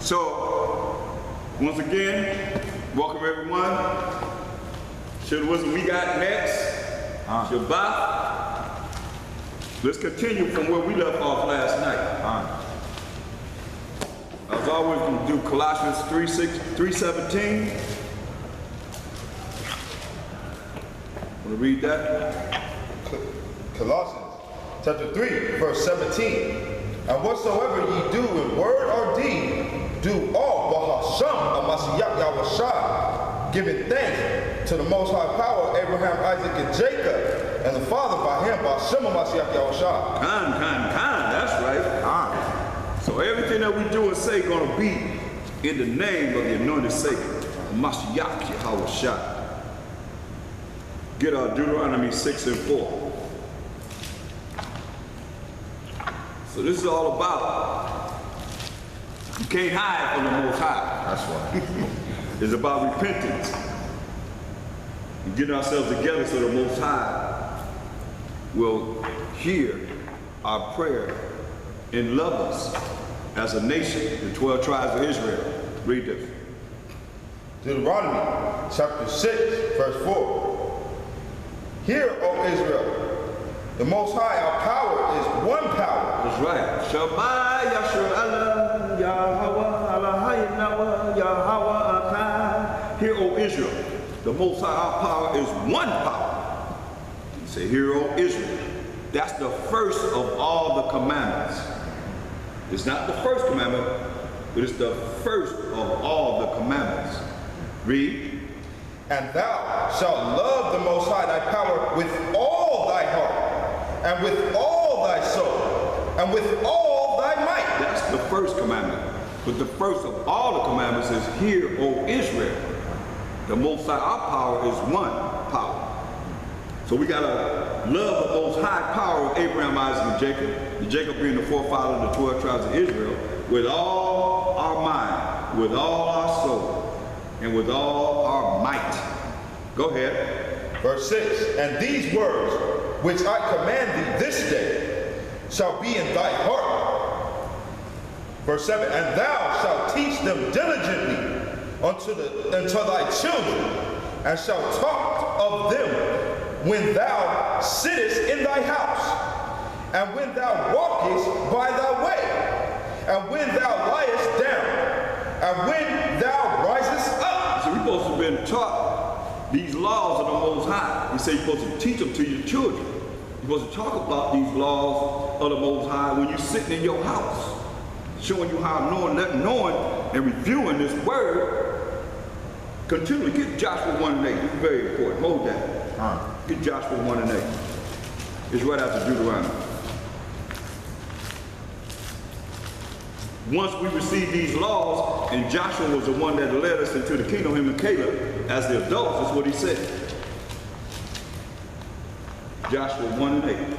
So, once again, welcome everyone. We got next, Shabbat. Let's continue from where we left off last night. I was always going to do Colossians 3:17. Want to read that? Colossians chapter 3, verse 17. And whatsoever ye do in word or deed, do all b'hasham Mashiach Yahushua, giving thanks to the Most High Power, Abraham, Isaac, and Jacob, and the Father by him, b'hasham Mashiach Yahushua. That's right. So everything that we do and say is going to be in the name of the anointed Savior, Mashiach Yahushua. Get our Deuteronomy 6 and 4. So this is all about, you can't hide from the Most High. That's right. It's about repentance. And getting ourselves together so the Most High will hear our prayer and love us as a nation, the 12 tribes of Israel. Read this. Deuteronomy chapter 6, verse 4. Hear, O Israel, the Most High, our power is one power. That's right. Shabbat Yashua Yahweh Elohim Yahweh Akai. Hear, O Israel, the Most High, our power is one power. You say, hear, O Israel. That's the first of all the commandments. It's not the first commandment, but it's the first of all the commandments. Read. And thou shalt love the Most High thy power with all thy heart, and with all thy soul, and with all thy might. That's the first commandment. But the first of all the commandments is, hear, O Israel. The Most High, our power is one power. So we gotta love the Most High power of Abraham, Isaac, and Jacob. And Jacob being the forefather of the 12 tribes of Israel, with all our mind, with all our soul, and with all our might. Go ahead. Verse 6. And these words which I command thee this day shall be in thy heart. Verse 7. And thou shalt teach them diligently unto thy children, and shalt talk of them when thou sittest in thy house, and when thou walkest by thy way, and when thou liest down, and when thou risest up. So we're supposed to have been taught these laws of the Most High. He said you're supposed to teach them to your children. You're supposed to talk about these laws of the Most High when you're sitting in your house, showing you how knowing and reviewing this word continually. Get Joshua 1 and 8. It's very important. Hold that. Get Joshua 1 and 8. It's right after Deuteronomy. Once we received these laws, and Joshua was the one that led us into the kingdom, him and Caleb, as the adults, that's what he said. Joshua 1 and 8.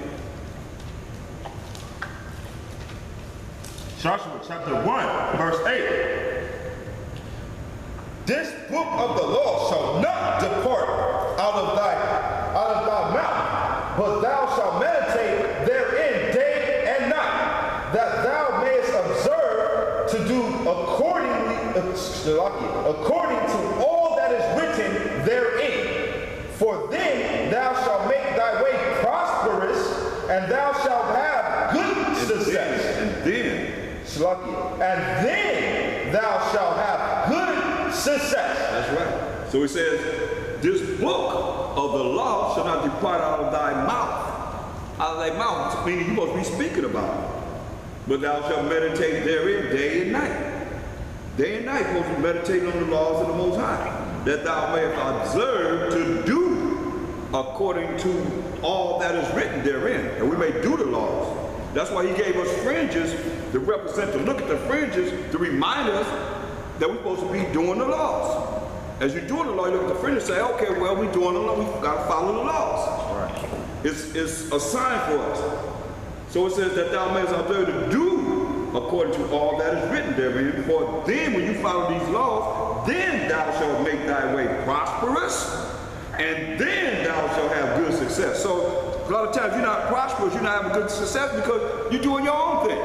Joshua chapter 1, verse 8. This book of the law shall not depart out of thy mouth, but thou shalt meditate therein day and night, that thou mayest observe to do according to all that is written therein. For then thou shalt make thy way prosperous, and thou shalt have good success. And then thou shalt have good success. That's right. So it says, this book of the law shall not depart out of thy mouth. Out of thy mouth, meaning you must be speaking about it. But thou shalt meditate therein day and night. Day and night, supposed to meditate on the laws of the Most High, that thou mayest observe to do according to all that is written therein, and we may do the laws. That's why he gave us fringes to represent, to look at the fringes, to remind us that we're supposed to be doing the laws. As you're doing the law, you look at the fringes and say, okay, well, we're doing the law, we've got to follow the laws. Right. It's a sign for us. So it says that thou mayest observe to do according to all that is written therein. For then when you follow these laws, then thou shalt make thy way prosperous, and then thou shalt have good success. So a lot of times you're not prosperous, you're not having good success because you're doing your own thing.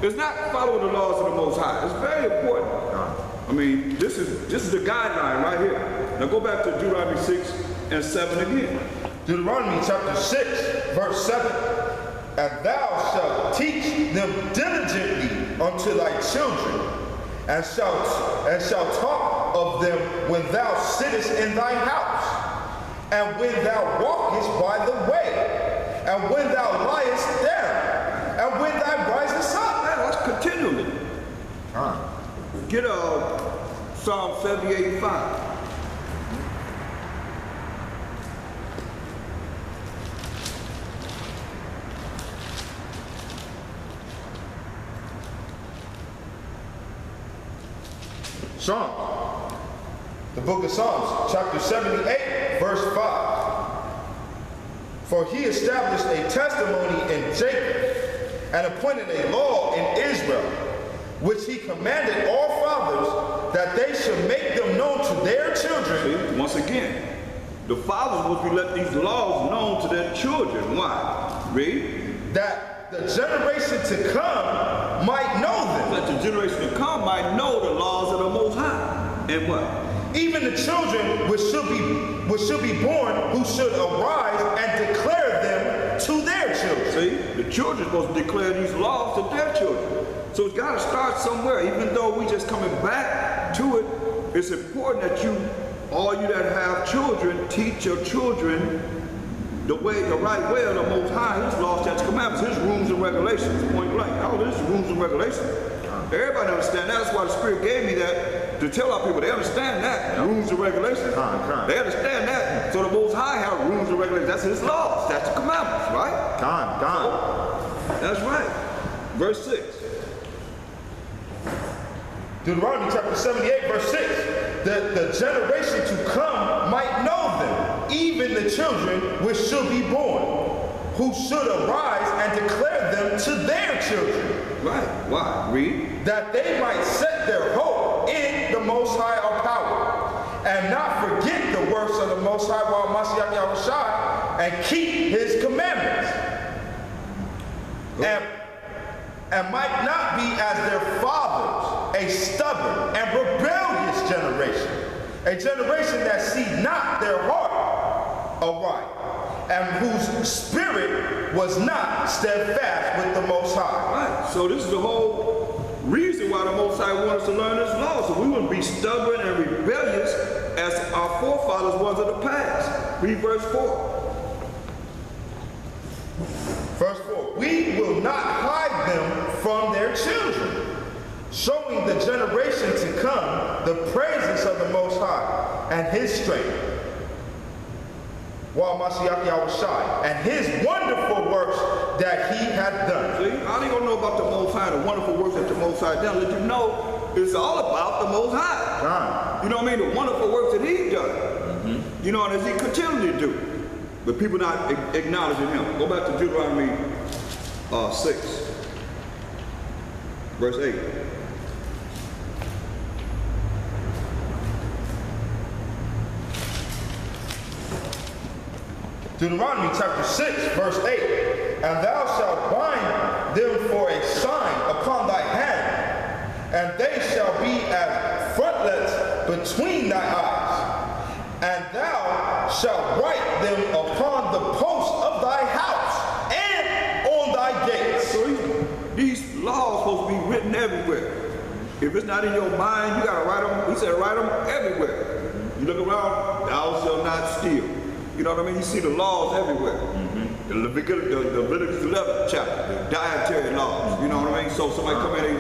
It's not following the laws of the Most High. It's very important. mean, this is the guideline right here. Now go back to Deuteronomy 6 and 7 again. Deuteronomy chapter 6, verse 7. And thou shalt teach them diligently unto thy children, and shalt talk of them when thou sittest in thy house, and when thou walkest by the way, and when thou liest down, and when thou risest up. Man, that's continually. Get Psalm 78:5. Psalm, the book of Psalms, chapter 78, verse 5. For he established a testimony in Jacob, and appointed a law in Israel, which he commanded all fathers, that they should make them known to their children. See, once again, the fathers will be let these laws known to their children. Why? Read. That the generation to come might know them. That the generation to come might know the laws of the Most High. And what? Even the children which should be born, who should arise and declare them to their children. See, the children are supposed to declare these laws to their children. So it's got to start somewhere. Even though we just coming back to it, it's important that all you that have children, teach your children the right way of the Most High, His laws, statutes, commandments, His rules and regulations. Point blank. All this rules and regulations. Everybody understand that. That's why the Spirit gave me that to tell our people. They understand that rules and regulations. They understand that. So the Most High have rules and regulations. That's His laws, statutes, commandments, right? So, that's right. Verse 6. Deuteronomy chapter 78, verse 6. The generation to come might know them, even the children which should be born, who should arise and declare them to their children. Right. Why? Read. That they might set their hope in the Most High of power, and not forget the works of the Most High while Mashiach Yahushua, and keep His commandments. And might not be as their fathers, a stubborn and rebellious generation, a generation that see not their heart aright, and whose spirit was not steadfast with the Most High. Right. So this is the whole reason why the Most High wants us to learn this law, so we wouldn't be stubborn and rebellious as our forefathers was in the past. Read verse 4. Verse 4, we will not hide them from their children, showing the generation to come the praises of the Most High and His strength, while Mashiach Yahushua, and His wonderful works that He had done. See, how they gonna know about the Most High, the wonderful works that the Most High done? Let you know it's all about the Most High. You know what I mean? The wonderful works that He done. You know, and as He continually to do. But people not acknowledging Him. Go back to Deuteronomy 6, verse 8. Deuteronomy chapter 6, verse 8. And thou shalt bind them for a sign upon thy hand, and they shall be as frontlets between thy eyes. And thou shalt write them upon the posts of thy house and on thy gates. So these laws supposed to be written everywhere. If it's not in your mind, you gotta write them. He said write them everywhere. You look around, thou shalt not steal. You know what I mean? You see the laws everywhere. The Leviticus 11 chapter, the dietary laws. You know what I mean? So somebody come in,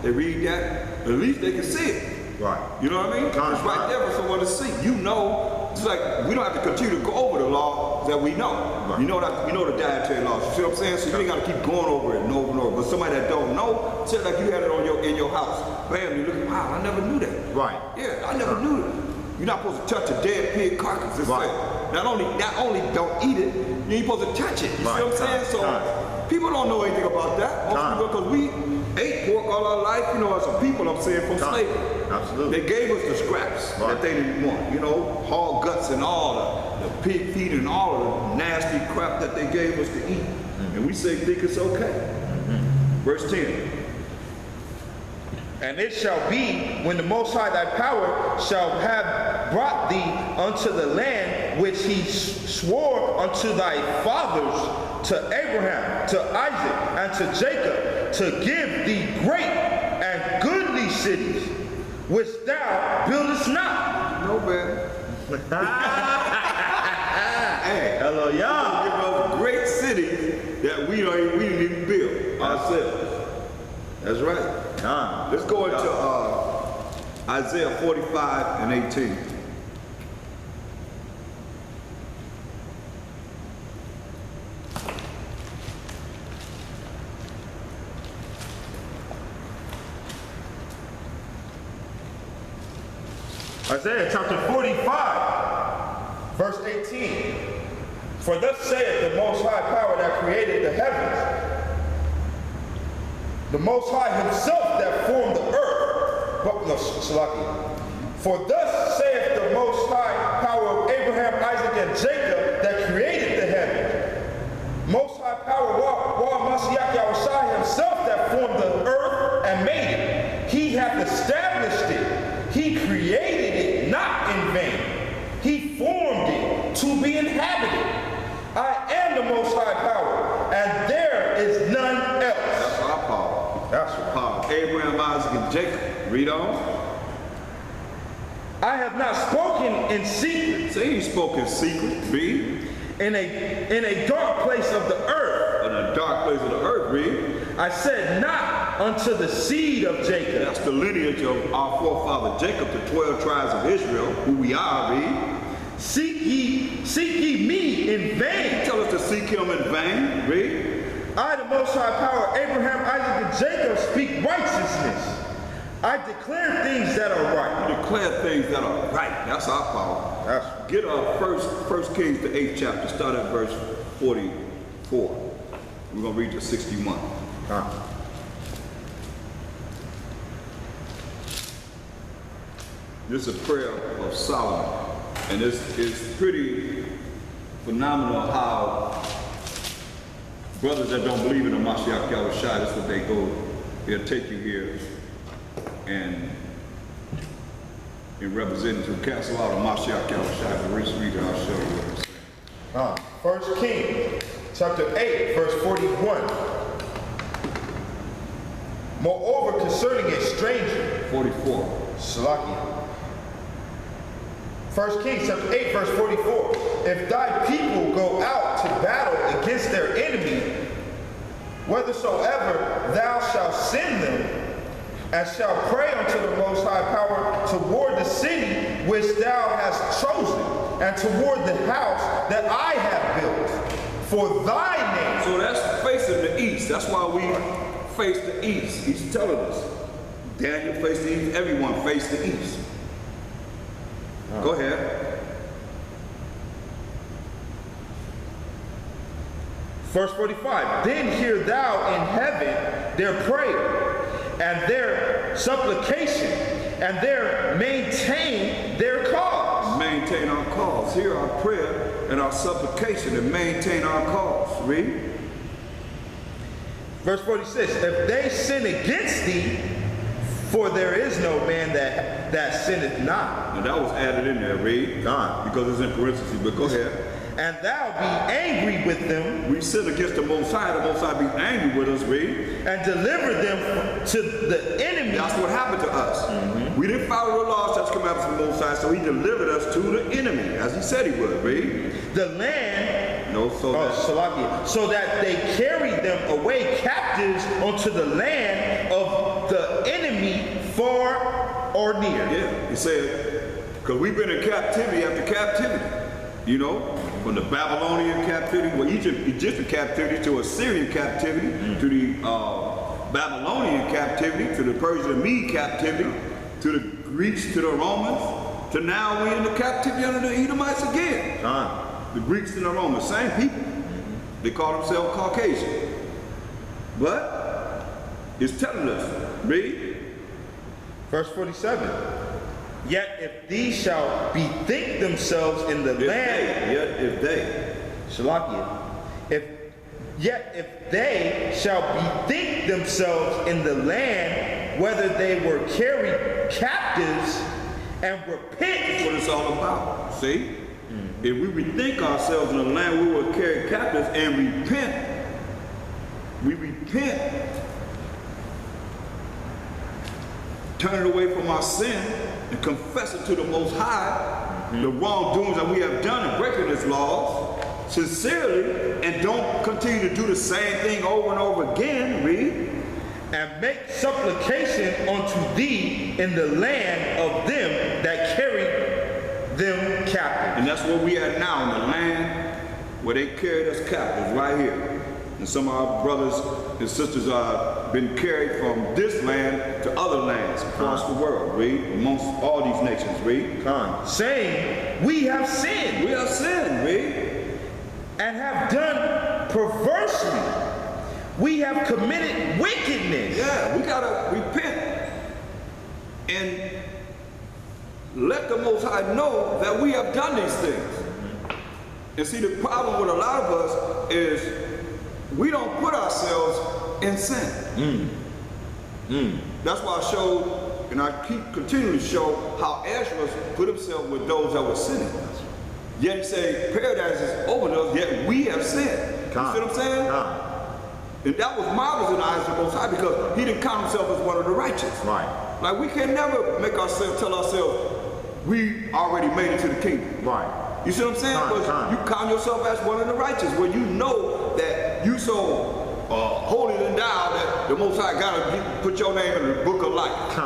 they read that, at least they can see it. Right. You know what I mean? It's right there for someone to see. You know, it's like we don't have to continue to go over the law that we know. Right. You know the dietary laws. You see what I'm saying? So you ain't got to keep going over it and over and over. But somebody that don't know, say like you had it in your house. Bam, you look, wow, I never knew that. Right. Yeah, I never knew that. You're not supposed to touch a dead pig carcass. It's right. Not only don't eat it, you ain't supposed to touch it. You see what I'm saying? So people don't know anything about that. Most people, because we ate pork all our life, you know, as a people, I'm saying, from slavery. Absolutely. They gave us the scraps that they didn't want, you know, hog guts and all the pig feet and all of the nasty crap that they gave us to eat. And we think it's okay. Verse 10. And it shall be, when the Most High thy power shall have brought thee unto the land which he swore unto thy fathers, to Abraham, to Isaac, and to Jacob, to give thee great and goodly cities, which thou buildest not. No, man. Hey, Hello, y'all. give us great cities that we didn't even build ourselves. That's right. Let's go into Isaiah 45 and 18. Isaiah chapter 45, verse 18. For thus saith the Most High Power that created the heavens, the Most High himself that formed the earth. For thus saith the Most High Power of Abraham, Isaac, and Jacob that created the heavens. Most High Power, Wa Mashiach Yahushua himself that formed the earth and made it. He hath established it. He created it not in vain. He formed it to be inhabited. I am the Most High Power, and there is none else. That's our power. That's our power. Abraham, Isaac, and Jacob. Read on. I have not spoken in secret. Say he spoke in secret. Read. In a dark place of the earth. In a dark place of the earth. Read. I said not unto the seed of Jacob. That's the lineage of our forefather Jacob, the 12 tribes of Israel, who we are. Read. Seek ye me in vain. Tell us to seek him in vain. Read. I, the Most High Power, Abraham, Isaac, and Jacob, speak righteousness. I declare things that are right. You declare things that are right. That's our power. Get First Kings, the 8th chapter. Start at verse 44. We're going to read to 61. This is a prayer of Solomon. And it's pretty phenomenal how brothers that don't believe in the Mashiach Yahushua, that's what they go, they'll take you here and in representative to cancel out of Mashiach Yahushua. The rich reader, I'll show you what I'm saying. First Kings, chapter 8, verse 41. Moreover, concerning a stranger, 44. Salakia. 1 Kings chapter 8, verse 44. If thy people go out to battle against their enemy, whithersoever thou shalt send them, and shalt pray unto the Most High Power toward the city which thou hast chosen, and toward the house that I have built, for thy name. So that's facing the east. That's why we face the east. He's telling us. Daniel faced the east. Everyone faced the east. Go ahead. Verse 45. Then hear thou in heaven their prayer and their supplication, and their maintain their cause. Maintain our cause. Hear our prayer and our supplication, and maintain our cause. Read. Verse 46. If they sin against thee, for there is no man that sinneth not. And that was added in there, read. Because it's in parentheses, but go ahead. And thou be angry with them. We sin against the Most High be angry with us, read. And deliver them to the enemy. That's what happened to us. We didn't follow the laws, such commandments of the Most High, so he delivered us to the enemy, as he said he would, read. The land, so that they carried them away captives unto the land of the enemy far or near. Yeah, he said, because we've been in captivity after captivity, you know, from the Babylonian captivity, well, Egyptian captivity, to Assyrian captivity, to the Babylonian captivity, to the Persian Mede captivity, to the Greeks, to the Romans, to now we're in the captivity under the Edomites again. The Greeks and the Romans, same people. They call themselves Caucasian. But it's telling us, read. Verse 47. Yet if these shall bethink themselves in the land. Yet if they. Shalakia. Yet if they shall bethink themselves in the land whether they were carried captives and repent. That's what it's all about. See? If we bethink ourselves in the land we were carried captives and repent, we repent, turn it away from our sin and confess it to the Most High, the wrongdoings that we have done and breaking His laws sincerely, and don't continue to do the same thing over and over again, read. And make supplication unto thee in the land of them that carried them captive. And that's where we are now, in the land where they carried us captives, right here. And some of our brothers and sisters are been carried from this land to other lands across the world, read, amongst all these nations, read. Saying, we have sinned. We have sinned, read. And have done perversely. We have committed wickedness. Yeah, we gotta repent and let the Most High know that we have done these things. And see, the problem with a lot of us is we don't put ourselves in sin. That's why I showed, and I keep continuing to show how Ezra put himself with those that were sinning. Yet he said, paradise is open to us, yet we have sinned. You see what I'm saying? And that was marvelous in the eyes of the Most High, because he didn't count himself as one of the righteous. Right. Like, we can never make ourselves, tell ourselves, we already made it to the kingdom. Right. You see what I'm saying? Because you count yourself as one of the righteous, where you know that you so holy and thou that the Most High gotta put your name in the book of life.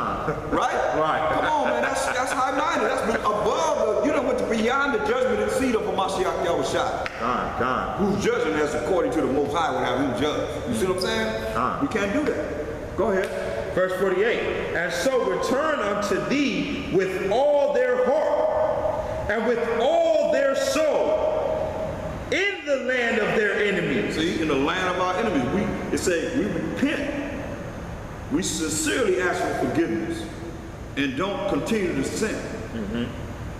Right? Right. Come on, man. That's high-minded. That's above the, you know, what's beyond the judgment and seat of a Mashiach Yahushua. Who's judging us according to the Most High would have him judge. You see what I'm saying? We can't do that. Go ahead. Verse 48. And so return unto thee with all their heart and with all their soul in the land of their enemies. See, in the land of our enemies, it says we repent. We sincerely ask for forgiveness and don't continue to sin.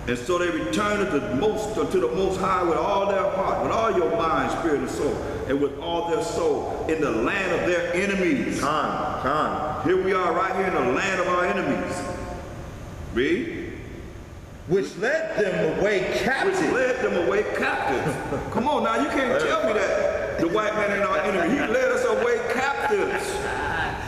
And so they return to the Most High with all their heart, with all your mind, spirit, and soul, and with all their soul in the land of their enemies. Here we are right here in the land of our enemies. Read. Which led them away captive. Which led them away captive. Come on now, you can't tell me that the white man ain't our enemy. He led us away captives.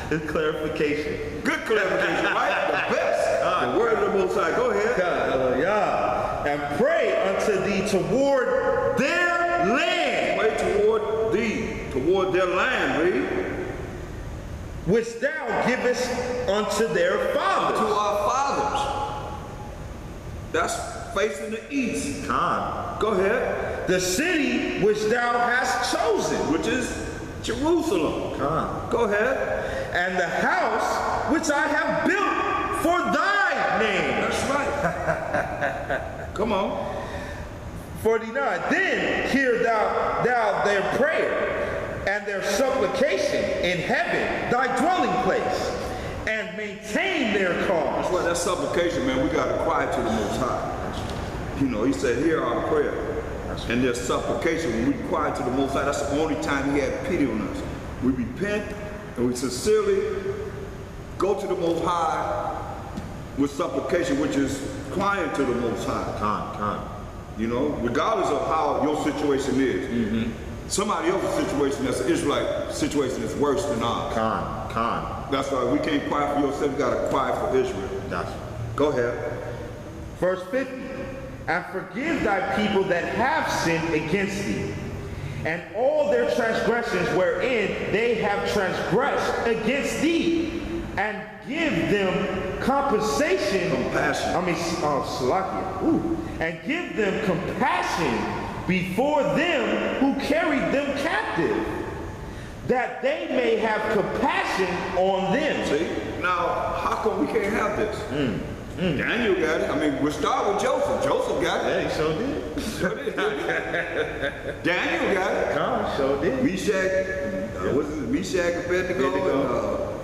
Good clarification. Good clarification, right? The best. The word of the Most High. Go ahead. Hallelujah. And pray unto thee toward their land. Pray toward thee, toward their land, read. Which thou givest unto their fathers. To our fathers. That's facing the east. Go ahead. The city which thou hast chosen. Which is Jerusalem. Go ahead. And the house which I have built for thy name. That's right. Come on. 49. Then hear thou their prayer and their supplication in heaven, thy dwelling place, and maintain their cause. That's why that supplication, man, we got to cry to the Most High. You know, he said, hear our prayer. And their supplication, when we cry to the Most High, that's the only time he had pity on us. We repent and we sincerely go to the Most High with supplication, which is crying to the Most High. You know, regardless of how your situation is. Somebody else's situation, that's an Israelite situation, is worse than ours. That's why we can't cry for yourself, we gotta cry for Israel. Go ahead. Verse 50. And forgive thy people that have sinned against thee, and all their transgressions wherein they have transgressed against thee, and give them compensation. And give them compassion before them who carried them captive, that they may have compassion on them. See? Now, how come we can't have this? Daniel got it. I mean, we'll start with Joseph. Joseph got it. Yeah, he sure did. Sure did. Daniel got it. God sure did. Meshach, what is it? Meshach, Abednego,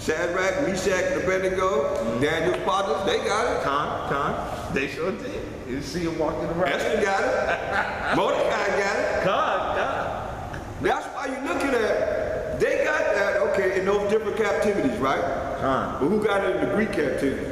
Shadrach, Meshach, and Abednego, Daniel's partners, they got it. They sure did. You see him walking around. Esther got it. Mordecai got it. God. That's why you're looking at, they got that, okay, in those these different captivities, right? Con. But who got it in the Greek captivity?